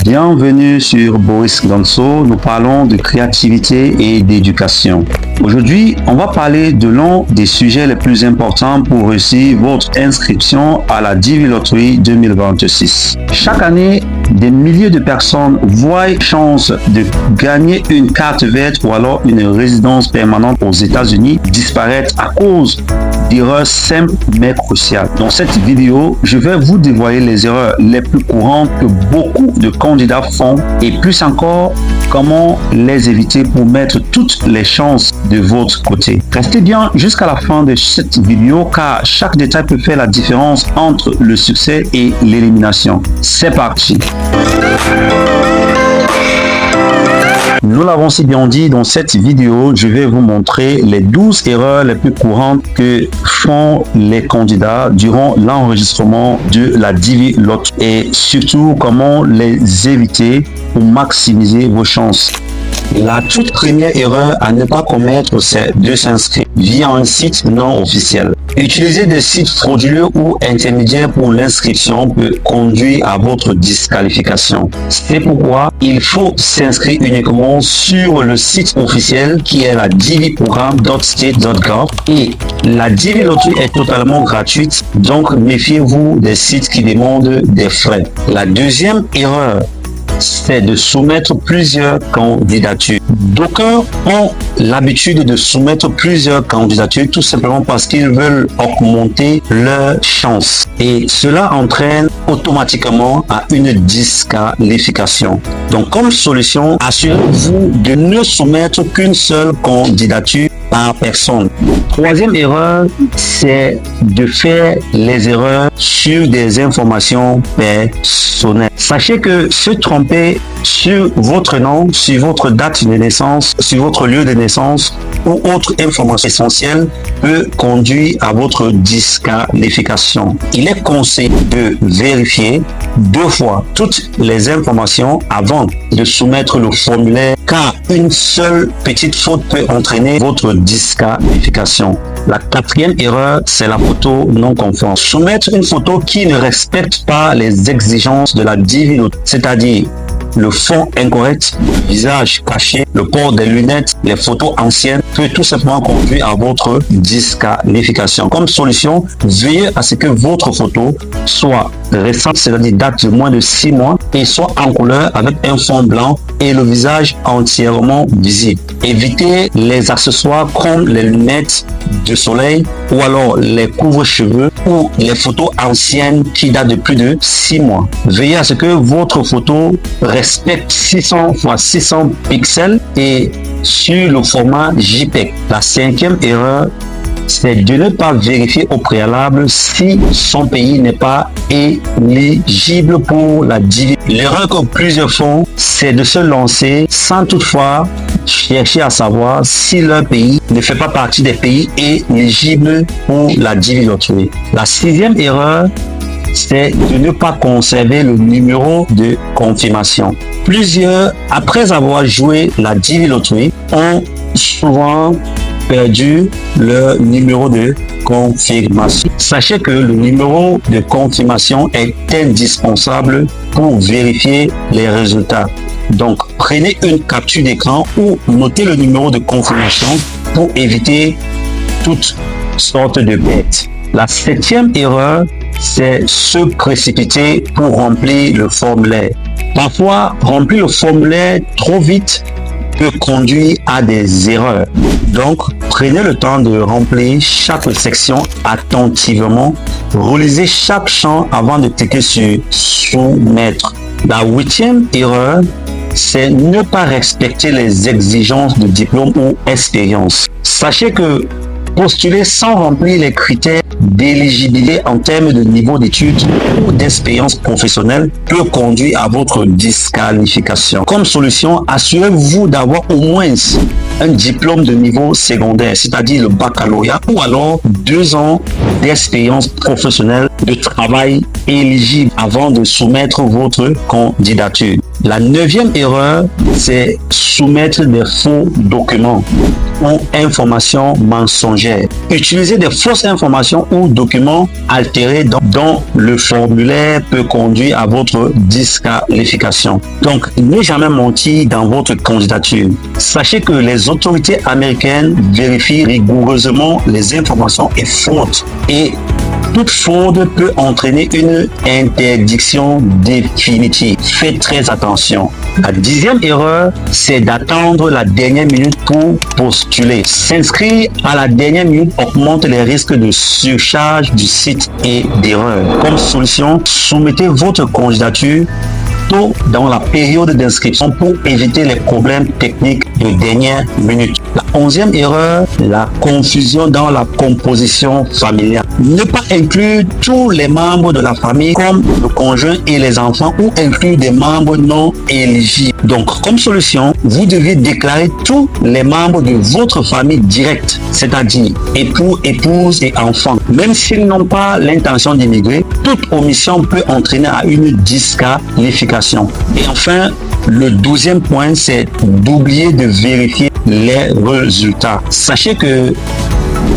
Bienvenue sur Boris Ganso, nous parlons de créativité et d'éducation. Aujourd'hui, on va parler de l'un des sujets les plus importants pour réussir votre inscription à la DV Lottery 2026. Chaque année, des milliers de personnes voient chance de gagner une carte verte ou alors une résidence permanente aux États-Unis disparaître à cause d'erreurs simples mais cruciales. Dans cette vidéo, je vais vous dévoiler les erreurs les plus courantes que beaucoup de candidats font et plus encore, comment les éviter pour mettre toutes les chances de votre côté. Restez bien jusqu'à la fin de cette vidéo car chaque détail peut faire la différence entre le succès et l'élimination. C'est parti! Nous l'avons si bien dit, dans cette vidéo, je vais vous montrer les 12 erreurs les plus courantes que font les candidats durant l'enregistrement de la DV Lottery et surtout comment les éviter pour maximiser vos chances. La toute première erreur à ne pas commettre, c'est de s'inscrire via un site non officiel. Utiliser des sites frauduleux ou intermédiaires pour l'inscription peut conduire à votre disqualification. C'est pourquoi il faut s'inscrire uniquement sur le site officiel qui est la dvprogram.state.gov et la DV Lottery est totalement gratuite, donc méfiez-vous des sites qui demandent des frais. La deuxième erreur, c'est de soumettre plusieurs candidatures. D'aucuns ont l'habitude de soumettre plusieurs candidatures tout simplement parce qu'ils veulent augmenter leurs chances. Et cela entraîne automatiquement à une disqualification. Donc comme solution, assurez-vous de ne soumettre qu'une seule candidature par personne. Troisième erreur, c'est de faire les erreurs sur des informations personnelles. Sachez que se tromper sur votre nom, sur votre date de naissance, sur votre lieu de naissance ou autre information essentielle peut conduire à votre disqualification. Il est conseillé de vérifier 2 fois toutes les informations avant de soumettre le formulaire car une seule petite faute peut entraîner votre disqualification. La quatrième erreur, c'est la photo non conforme. Soumettre une photo qui ne respecte pas les exigences de la DV Lottery, c'est-à-dire le fond incorrect, le visage caché, le port des lunettes, les photos anciennes peut tout simplement conduire à votre disqualification. Comme solution, veillez à ce que votre photo soit récente, c'est-à-dire date de moins de 6 mois et soit en couleur avec un fond blanc et le visage entièrement visible. Évitez les accessoires comme les lunettes de soleil ou alors les couvre-cheveux ou les photos anciennes qui datent de plus de 6 mois. Veillez à ce que votre photo respecte 600 x 600 pixels et sur le format JPEG. La 5e erreur, c'est de ne pas vérifier au préalable si son pays n'est pas éligible pour la DV. L'erreur que plusieurs font, c'est de se lancer sans toutefois chercher à savoir si leur pays ne fait pas partie des pays éligibles pour la DV Lottery. La 6e erreur, c'est de ne pas conserver le numéro de confirmation. Plusieurs, après avoir joué la DV Lottery, ont souvent perdu leur numéro de confirmation. Sachez que le numéro de confirmation est indispensable pour vérifier les résultats. Donc, prenez une capture d'écran ou notez le numéro de confirmation pour éviter toutes sortes de bêtes. La 7e erreur, c'est se précipiter pour remplir le formulaire. Parfois, remplir le formulaire trop vite peut conduire à des erreurs. Donc, prenez le temps de remplir chaque section attentivement. Relisez chaque champ avant de cliquer sur soumettre. La 8e erreur, c'est ne pas respecter les exigences de diplôme ou expérience. Sachez que postuler sans remplir les critères d'éligibilité en termes de niveau d'études ou d'expérience professionnelle peut conduire à votre disqualification. Comme solution, assurez-vous d'avoir au moins un diplôme de niveau secondaire, c'est-à-dire le baccalauréat ou alors 2 ans d'expérience professionnelle de travail éligible avant de soumettre votre candidature. La 9e erreur, c'est soumettre des faux documents ou informations mensongères. Utiliser des fausses informations ou documents altérés dont le formulaire peut conduire à votre disqualification. Donc, ne jamais mentir dans votre candidature. Sachez que les autorités américaines vérifient rigoureusement les informations et fautes. Et toute fraude peut entraîner une interdiction définitive. Faites très attention. La 10e erreur, c'est d'attendre la dernière minute pour postuler. S'inscrire à la dernière minute augmente les risques de surcharge du site et d'erreurs. Comme solution, soumettez votre candidature tôt dans la période d'inscription pour éviter les problèmes techniques de dernière minute. La 11e erreur, la confusion dans la composition familiale. Ne pas inclure tous les membres de la famille comme le conjoint et les enfants ou inclure des membres non éligibles. Donc, comme solution, vous devez déclarer tous les membres de votre famille directe, c'est-à-dire époux, épouse et enfants. Même s'ils n'ont pas l'intention d'immigrer, toute omission peut entraîner à une disqualification. Et enfin, le 12e point, c'est d'oublier de vérifier les résultats. Sachez que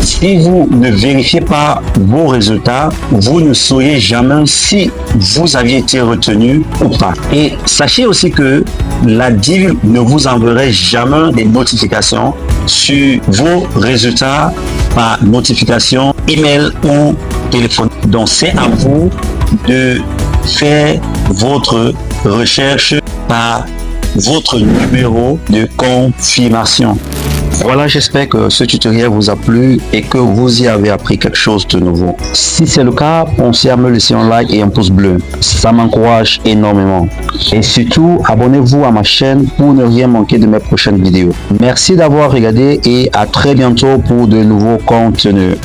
si vous ne vérifiez pas vos résultats, vous ne saurez jamais si vous aviez été retenu ou pas. Et sachez aussi que la DIV ne vous enverrait jamais des notifications sur vos résultats par notification, email ou téléphone. Donc c'est à vous de faire votre recherche par votre numéro de confirmation. Voilà, j'espère que ce tutoriel vous a plu et que vous y avez appris quelque chose de nouveau. Si c'est le cas, pensez à me laisser un like et un pouce bleu. Ça m'encourage énormément. Et surtout, abonnez-vous à ma chaîne pour ne rien manquer de mes prochaines vidéos. Merci d'avoir regardé et à très bientôt pour de nouveaux contenus.